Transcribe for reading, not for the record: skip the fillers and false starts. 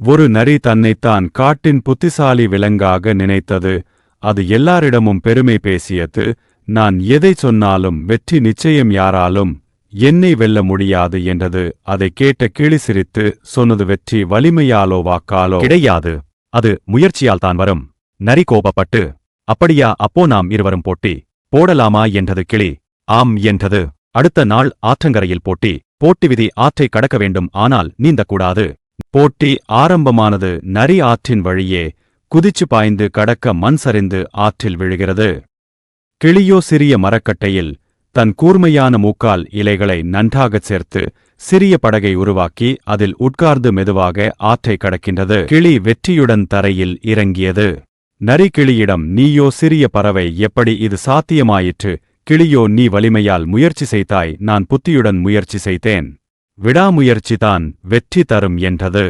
ஒரு நரி தன்னைத்தான் காட்டின் புத்திசாலி விலங்காக நினைத்தது. அது எல்லாரிடமும் பெருமை பேசியது. நான் எதை சொன்னாலும் வெற்றி நிச்சயம், யாராலும் என்னை வெல்ல முடியாது என்றது. அதைக் கேட்ட கிளி சிரித்து சொன்னது, வெற்றி வலிமையாலோ வாக்காலோ கிடையாது, அது முயற்சியால் தான் வரும். நரி கோபப்பட்டு, அப்படியா, அப்போ நாம் இருவரும் போட்டி போடலாமா என்றது. கிளி ஆம் என்றது. அடுத்த நாள் ஆற்றங்கரையில் போட்டி. போட்டி விதி, ஆற்றை கடக்க வேண்டும், ஆனால் நீந்தக்கூடாது. போட்டி ஆரம்பமானது. நரி ஆற்றின் வழியே குதிச்சு பாய்ந்து கடக்க மண் சரிந்து ஆற்றில் விழுகிறது. கிளியோ சிறிய மரக்கட்டையில் தன் கூர்மையான மூக்கால் இலைகளை நன்றாகச் சேர்த்து சிறிய படகை உருவாக்கி அதில் உட்கார்ந்து மெதுவாக ஆற்றை கடக்கின்றது. கிளி வெற்றியுடன் தரையில் இறங்கியது. நரி கிளியிடம், நீயோ சிறிய பறவை, எப்படி இது சாத்தியமாயிற்று? கிளியோ, நீ வலிமையால் முயற்சி செய்தாய், நான் புத்தியுடன் முயற்சி செய்தேன். விடாமுயற்சிதான் வெற்றி தரும் என்றது.